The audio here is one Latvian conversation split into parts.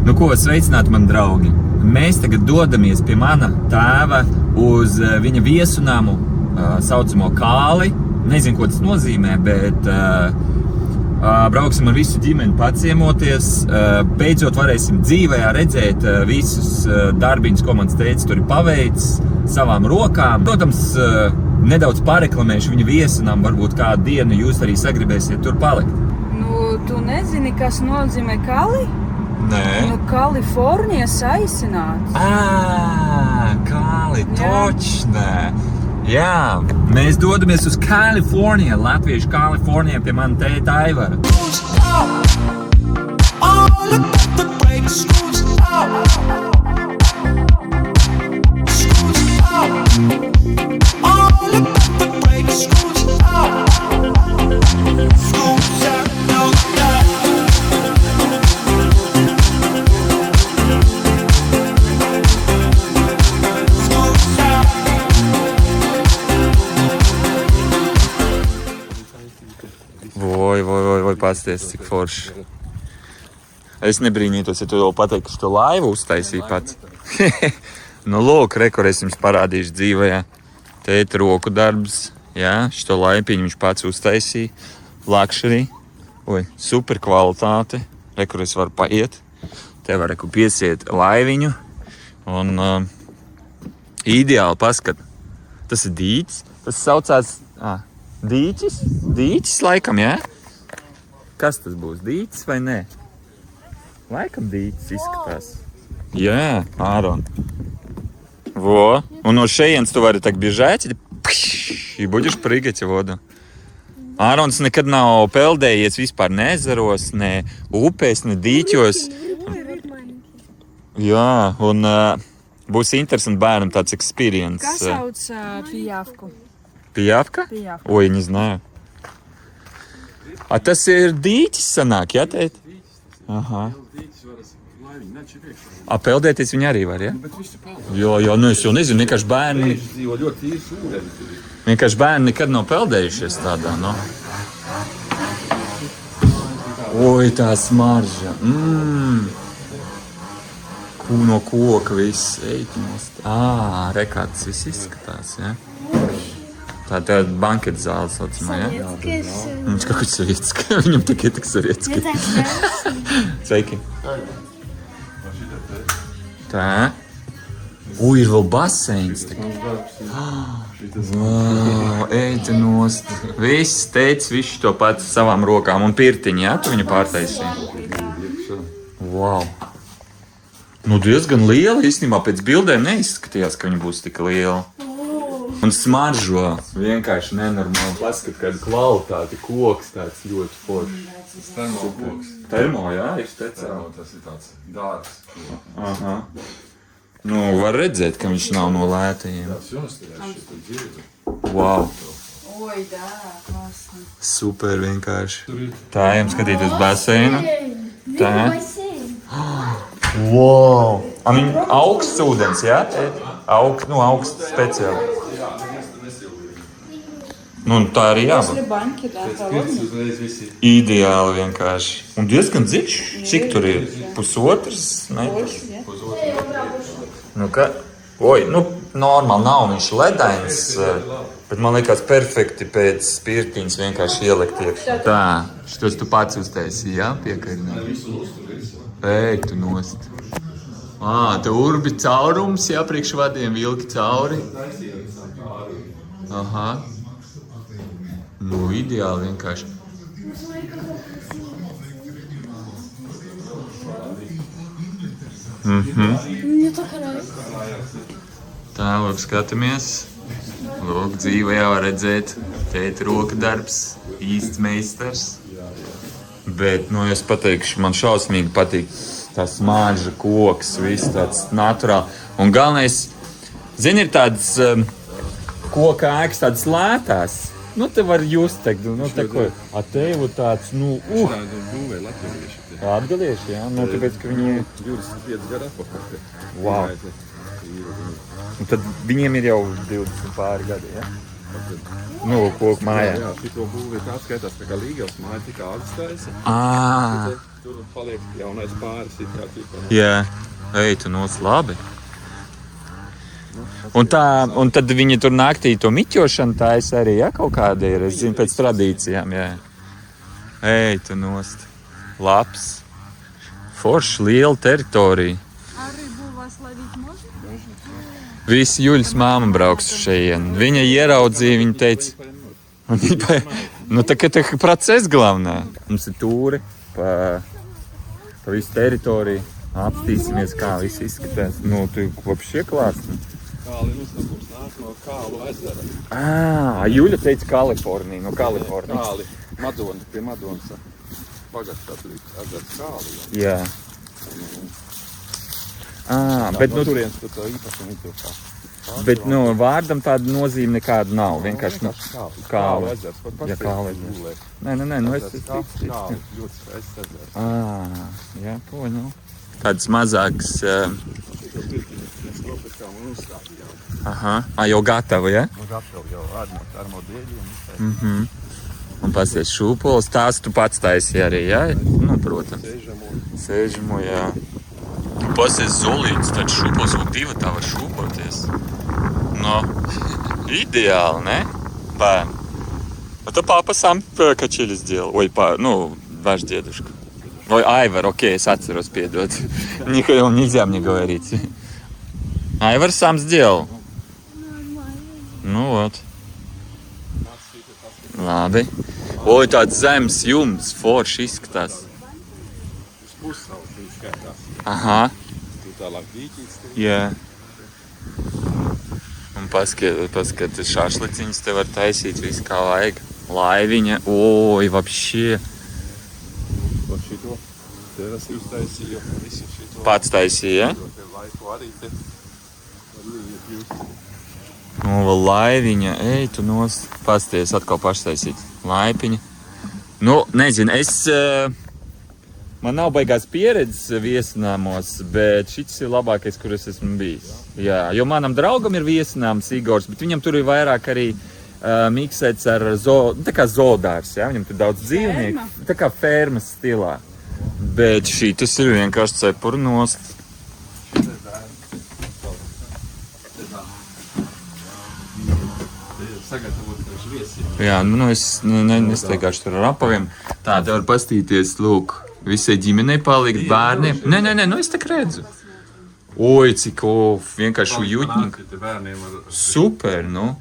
Nu ko, sveicināti, mani draugi! Mēs tagad dodamies pie mana tēva uz viņa viesunamu, saucamo Kāli. Nezinu, ko tas nozīmē, bet brauksim ar visu ģimeni paciemoties. Beidzot varēsim dzīvējā redzēt visus darbiņus, ko mans tētis tur ir paveicis savām rokām. Protams, nedaudz pareklamēšu viņa viesunamu, varbūt kādu dienu jūs arī sagribēsiet tur palikt. Nu, tu nezini, kas nozīmē Kali? Nē. Nu, Kalifornijas aicināts. Kāli, točnē. Jā, mēs dodamies uz Kaliforniju, latviešu Kalifornijā pie mana tēta Aivara. Vai pasties, cik forši. Es nebrīnītos, ja tu vēl pateiktu, ka tu laivu uztaisīji pats. Nu, lūk, kur es jums parādīšu dzīvajā. Tēta roku darbs, jā, šito laipiņu viņš pats uztaisīja. Luxury, super kvalitāte. Kur es varu paiet. Te var piesiet laiviņu. Un ideāli paskat. Tas ir dīķis. Tas saucās dīķis. Dīķis laikam, jā? Kas tas būs? Dīķis vai nē? Laikam dīķis izskatās. Jā, Āron. Во. Un no šejienes tu vari tak biežēt, и будешь прыгать в воду. Ārons nekad nav peldējies vispār ne ezeros, ne upēs, ne dīķos. Jā, un būs interesanti bērnam tāds experience. Kas sauc pijavku? Pijavka? Pijavka. Oi, не знаю. A tas ir dīķis sanāk, jā, tēt? Aha. A peldēties viņi arī var, jā? Jo, nu es jau nezinu, vienkārši bērni nekad nav peldējušies tādā, no? Oi, tā smarža. No koka viss. Eitnost. Rekāds viss izskatās, jā? Tā ir banketa zāle, saucamā, ja? Viņš kaut kāds sovietski. Viņam tikai tik sovietski. Sveiki. Tā. Ir vēl baseins. Eita nost. Viss teica, viss to pats savām rokām. Un pirtiņi, ja? Tu viņu pārtaisīji. Wow. Nu, diezgan liela. Īstenībā pēc bildēm neizskatījās, ka viņa būs tik liela. Un smaržo vienkārši nenormāli. Paskat, kāda kvalitāte, koks tāds ļoti foršs. Termokoks. Termo, jā, ir speciāli. Tas ir tāds dārgs. Aha. Nu, var redzēt, ka viņš nav no lētajiem. Tas jonostajās šeit dzīvi. Wow. Oi, dā, klasni. Super vienkārši. Tā, ejam skatīties baseinu. Tā. Wow. Viņa augsts ūdens, jā? Augsts speciāli. Nu, tā arī jābūt. Ideāli vienkārši. Un diezgan dziļš. Cik tur ir? Pusotrs metrs? Nu, normāli nav viņš ledains, bet man liekas perfekti pēc spirtiņas vienkārši ielikt iekšā. Tā, šitos tu pats uztaisīji, jā? Piekarināt. Eitu nost. Te urbi caurums, jā, priekš vadiem vilki cauri. Aha. Nu, ideāli vienkārši. Tā, lūk, skatāmies. Lūk, dzīvajā var redzēt tēta roka darbs, īsts meistars. Bet, es pateikšu, man šausmīgi patīk tā smarža, koks, viss tāds naturāli. Un galvenais, zini, ir tādas koka ēkas, tādas lētās. Nu, te var just teikt, te ko, tevu tāds, Šādu būvē latvieši. Atgalieši, jā? Tāpēc, ka viņi... 25 gadu apakaļ. Wow. Un tad viņiem ir jau 20 pāri gadi, jā? Koku mājā. Jā, šito būvē tā skaitās, tā kā Līgavas māja tika atstaisa. Tur paliek jaunais pāris, it kā tikko. Jā, ej, tu nos labi. Un tad viņi tur naktī to miķošanu taisa arī, ja, kaut kāda ir, es zinu, pēc tradīcijām, jā. Ej, tu nost. Labs. Forši, liela teritorija. А рыбу вас ловить можно? Visi Juļas māma brauks uz šejienu. Viņa ieraudzīja, viņa teica, nu tā kā tā process galvenā. Mums ir tūri pa visu teritoriju. Apstīsimies, kā viss izskatās. Nu, tu kopš ieklāsni. Kāli uzsnakums nāk no Kālu ezera. Juļa teica Kalifornija, no Kalifornijas. Kāli, Madona, pie Madonas. Pagatkatlīk, ezers Kāli. Jā. Bet, No nu, turienes tur tā īpašuma izvilkā. bet, nu, vārdam tāda nozīme nekāda nav. Vienkārši, nu, Kāli Kāli. ezers. Jā, Kāli ezers. Nē, nu, es Kāli, ļoti skaists ezers. Jā, poņu. Tāds mazāks, jau gatavu, ja? Nu, gatavu jau ar modeļiem. Un pasies šūpols, tās tu pats taisi arī, ja? Nu, protams. Sēžamo, jā. Pasies zolīts, tad šūpols vēl divi tā var šūpoties. No, ideāli, ne? Bērn. Это папа сам качели сделал. Ой, ваш дедушка. Ой, Айвар, окей, с отцом распедут. Нельзя мне говорить. Айвар сам сделал. Ну вот. Labi. Oi, tāds zemes jums, forši izskatās. Uz pussalu tur skatās. Aha, Tur tālāk dīķis. jā. Un paskat, šašliciņas te var taisīt visu kā vajag. Laiviņa, oi, vapšie. Pa šito terasi uztaisīju. Visu šito. Pats taisīja, ja? Te laiku arī te. Arī jūs. Nu, vēl laiviņa, ej, tu nos pasties atkal paštaisīt. Laipiņa. Nu, nezinu, man nav baigās pieredzes viesinājumos, bet šis ir labākais, kur es esmu bijis. Jā, jo manam draugam ir viesinājums Igors, bet viņam tur ir vairāk arī miksēts ar tā kā zoodārs, ja? Viņam tur daudz dzīvnieku, tā kā fermas stilā. Bet šitas ir vienkārši cepuru nost. Sagatavot priekš viesiem. Jā, nu es nesteigāšu tur ar apaviem. Tā, te var pastīties, lūk, visai ģimenei palikt, bērniem. Nē, nu es tak redzu. Oi, cik vienkārši jūtņīgi. Te bērniem var... Super, nu.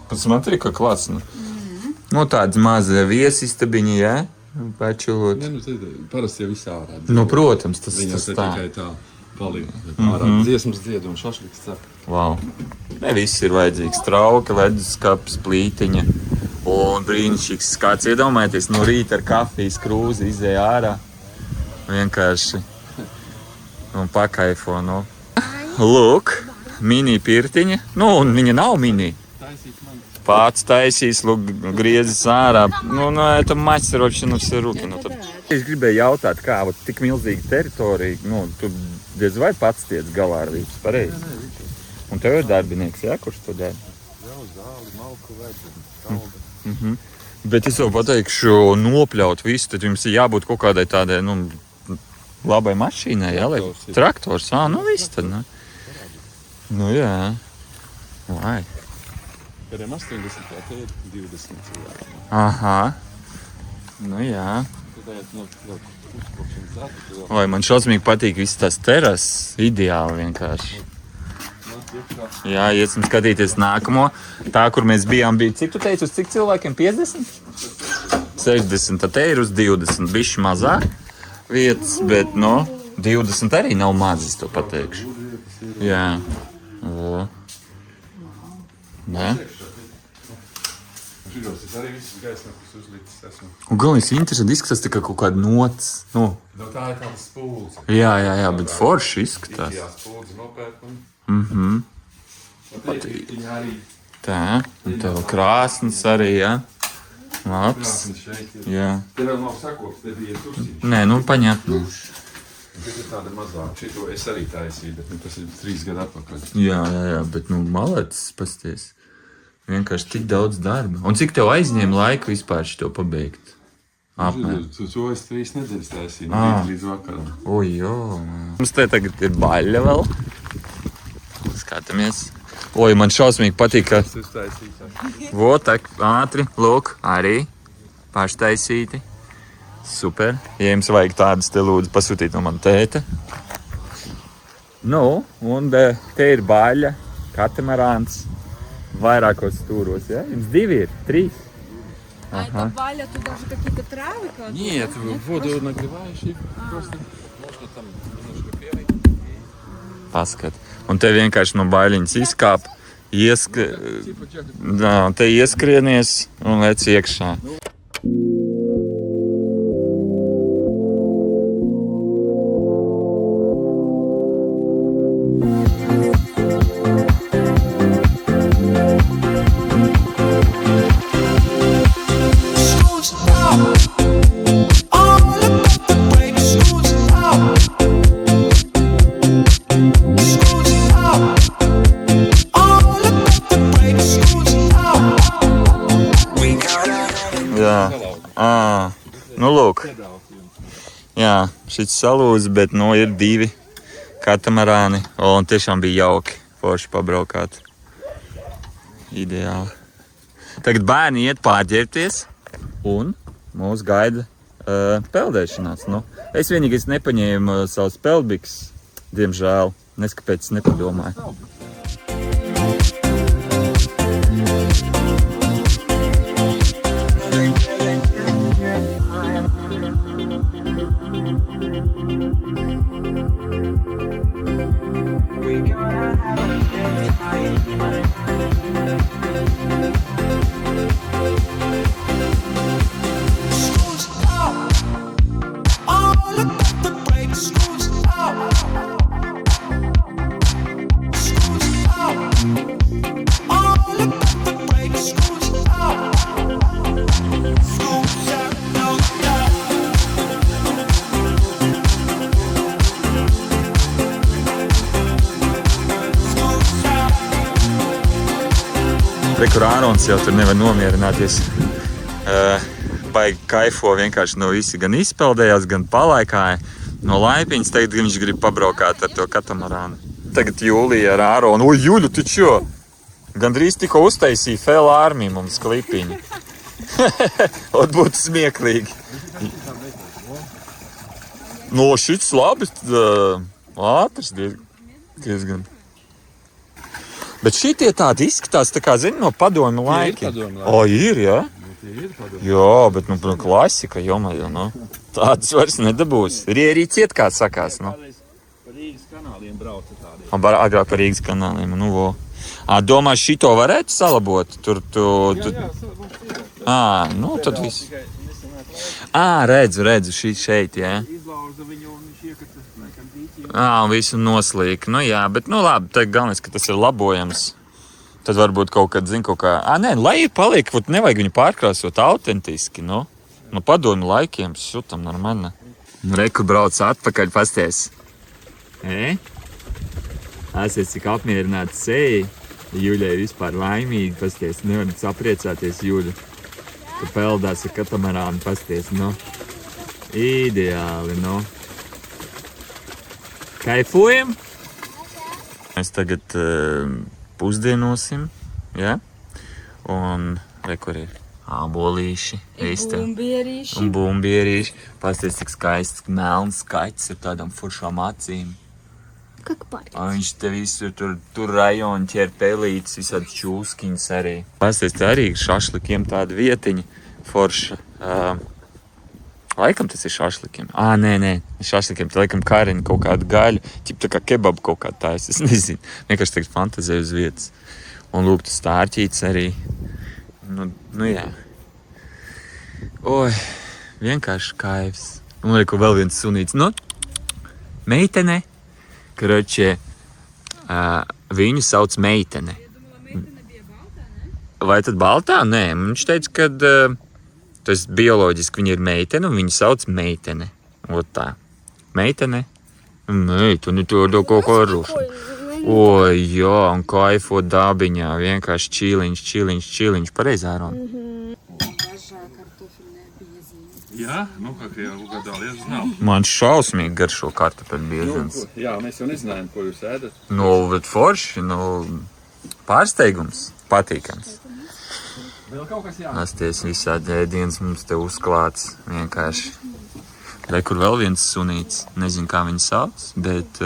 Посмотри, kā klāsni. Nu, tāds maza viesistabiņa, jā? Pačulot. Ne, nu, te parasti jau visā ārā. Nu, protams, tas Viņam te tā. tikai tā palīg. Ārā dziesmas dzied un šašliks cep. Wow. Ne viss ir vajadzīgs. Trauka, leduskapis, plītiņa. Un brīnišķīgs skats. Iedomājieties, no rīta ar kafijas krūzi izēja ārā. Vienkārši. Un pakaifo, nu. Lūk, mini pirtiņa. Nu, un viņa nav mini. Pats taisīs, lūk, griezis ārā. Nu, это мастеровщина на все руки. Nu, tad... Es gribēju jautāt, kā tik milzīga teritorija, nu, tu diez vai pats tiec galā ar visu, pareizi? Un tev ir darbinieks, jā, kurš to dara? Jā, zāli, malku vajag. Bet es jau pateikšu, nopļaut visu, tad jums ir jābūt kaut kādai tādai, nu, labai mašīnai, jā, lai traktors, nu, viss tad, nu. Nu, jā. Vai. Kādiem 80, tā te ir 20 cilvēki. Aha. Nu, jā. Tad no uzkopšanas zāta. Vai man šausmīgi patīk visas tās terases, ideāli vienkārši. Jā, iesim skatīties nākamo. Tā, kur mēs bijām, bija, cik tu teici, uz cik cilvēkiem? 50? 60, tad te ir uz 20, bišķi mazāk vietas, bet, no, 20 arī nav maz, es to pateikšu. Jā. O. Ne? Šitos es arī visus gaisnakus uzlicis esmu. Un galvenais interesanti izskatās tā kā kaut kāda nots. Nu, Nu, tā ir kāda spūdze. jā, bet forši izskatās. Jā, spūdze nopērk un... Mhm. Viņa arī... Tā, un tev krāsnes arī, jā. Labs. Šeit ir. Jā. Te vēl nav sakops, te bija tursiņš. Nē, nu, paņemtu. Šeit ir tāda mazāk. Šito es arī taisīju, bet tas ir 3 gadu atpakaļ. Jā, bet, nu, malēts, pasties. Vienkārši tik daudz darba. Un cik tev aizņēma laiku vispār šito pabeigt? Apmēram. To es 3 nedēļas taisīju, no Ah. rīta līdz vakaram. Ui, jo. Mums te tagad ir baļļa vēl. Skatāmies. Oi, man šausmīgi patīk, ka... Es taisīju tā. Vo, tak, ātri, lūk, arī paštaisīti. Super. Ja jums vajag tādas, te lūdzu pasūtīt no man tēta. Nu, un te ir baļļa, katamarāns, vairākos stūros, ja? Jums 2 ir, 3. А это баля, тут даже какие-то травы кладут? Нет, воду нагреваешь и просто можно там немножко перой. Paskat. Un te vienkārši no baļļiņas izkāp, un te ieskrienies un lec iekšā. Jā, nu lūk. Jā, šis salūz, bet nu ir 2 katamarāni. Un tiešām bija jauki forši pabraukāt. Ideāli. Tagad bērni iet pārģērbties un mūs gaida peldēšanās. Nu, es vienīgais nepaņēmu savus peldbiks, diemžēl. Neskapēc nepadomāju. Kur Ārons jau tur nevar nomierināties. Baigi kaifo vienkārši no visi gan izpeldējās, gan palaikāja no laipiņas. Tagad viņš grib pabraukāt ar to katamarānu. Tagad Jūlija ar Āronu. Ui, Juļu, tu čo? Gandrīz tikko uztaisīja Fell Army mums klipiņu. Ot būtu smieklīgi. No šits labi, ātrs diezgan. Bet šitie tādi izskatās, tā kā, zini, no padomju laikiem. O, ir, jā? Jā, bet, nu, klasika, jomaju, nu. Tādas vairs nedabūs. Arī ciet, kā sakās, nu. Pa Rīgas kanāliem brauca tādi. Agrāk par Rīgas kanāliem, nu, vo. Domā, šito varētu salabot? Tur, nu, tad viss. Redzu, šī šeit, jā. Izlauza viņu un viņš iekata, laikam, dīķi. Un visu noslīk. Nu jā, bet nu labi, tā galvenais, ka tas ir labojams. Tad varbūt kaut kad, zin, kaut kā... Nē, lai ir paliek, nevajag viņu pārkrāsot autentiski, nu. Nu padomju laikiem, šutam normāli. Reku brauc atpakaļ, pasties. Esiet cik apmierināti seji. Juļai vispār laimīgi, pasties. Nevar sapriecāties, Juļa. Ka peldās ar katamarānu, pasties, nu. Ideāli, nu. Kaifojam? Mēs tagad pusdienosim, ja? Un rekur ir ābolīši, Bumbierīši. un bumbierīši. Pasties, cik skaists melns skaits ar tādām foršām acīm. Как парень. Viņš te visu tur rajonu ķer pelītes, visādi čūskiņas arī. Pasties, te arī šašlikiem tāda vietiņa forša. Laikam tas ir šašlikiem. Nē, šašlikiem, te laikam kāriņa kaut kādu gaļu, ķip tā kā kebabu kaut kā tājas, es nezinu. Vienkārši tagad fantazēju uz vietas. Un lūk, tas stārķīts arī. Nu jā. Oi, vienkārši kaivs. Un lieku vēl viens sunīts. Nu, meitene. Karoče, viņu sauc meitene. Vai tad baltā? Nē, viņš teica, ka tas bioloģiski viņa ir meitene, un viņu sauc meitene. Ot tā. Meitene? Meitene, to kaut ko rušu. Oi, jā, un kaifo dabiņā. Vienkārši čiliņš. Pareizi, Āron? Обожаю картофельное безе. Jā, nu, kā jau ugadāli, es zinu. Man šausmīgi garšo kartupeļu biežens. Jā, mēs jau nezinājām, ko jūs ēdat. Nu, bet forši, nu, pārsteigums, patīkams. Vēl kaut kas jāsaka. Asties visādi ēdienas mums te uzklāts vienkārši. Re, kur vēl viens sunīts, nezinu, kā viņu sauc, bet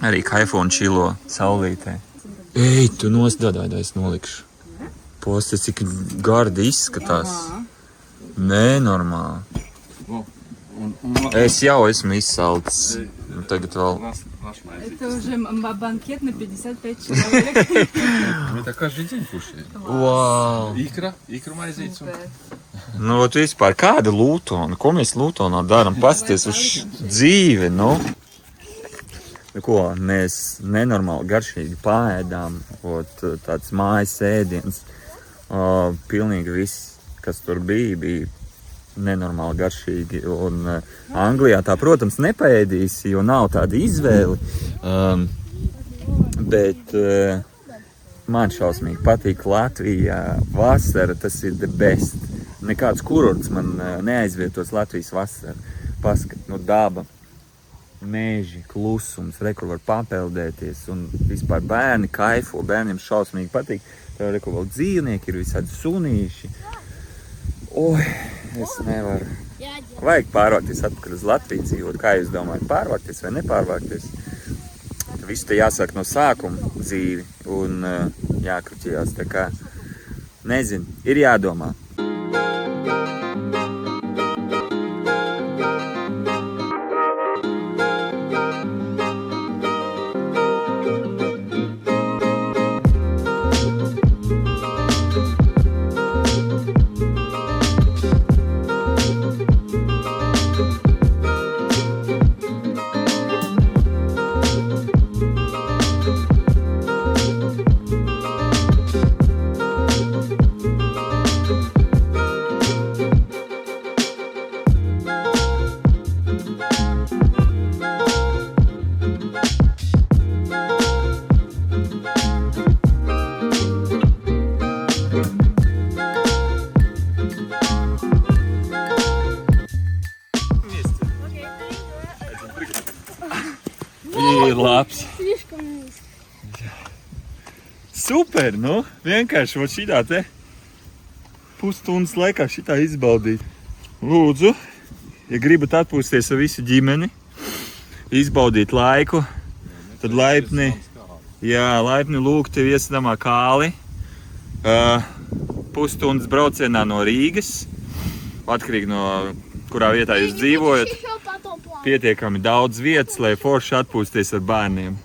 arī kaifo un čilo saulītē. Ej, tu nosdod, vai es nolikšu. Posties, cik gardi izskatās. Nenormāli. Es jau esmu izsalcis. Tagad vēl. Это уже банкет на 55 человек. Мы так каждый день кушаем. Wow. Икра maizītes. Nu, ot vispār, kāda lūtona? Ko mēs lūtonā darām? Pasties uz dzīvi, nu. Nu ko, mēs nenormāli garšīgi paēdām. Ot, tāds mājas ēdiens. Pilnīgi viss, kas tur bija nenormāli garšīgi. Un Anglijā tā, protams, nepaēdīs, jo nav tāda izvēle. Bet man šausmīgi patīk Latvijā vasara, tas ir the best. Nekāds kurorts man neaizvietos Latvijas vasara. Paskat, nu daba, meži, klusums, re, kur var papeldēties. Un vispār bērni kaifo, bērniem šausmīgi patīk. Tur re, kur vēl dzīvnieki ir visādi sunīši. Oi, es nevaru. Vajag pārvākties atpakaļ uz Latviju dzīvot. Kā jūs domājat, pārvākties vai nepārvākties? Viss te jāsāk no sākuma dzīvi un jākruķījās. Tā kā, nezinu, ir jādomā. Ir labs. Super, nu, vienkārši ot šitā te pusstundas laikā šitā izbaudīt. Lūdzu, ja gribat atpūsties ar visu ģimeni, izbaudīt laiku, tad laipni lūgti viesinamā Kāli. Pusstundas braucienā no Rīgas, atkarīgi no kurā vietā jūs dzīvojat. Pietiekami daudz vietas, lai forši atpūsties ar bērniem.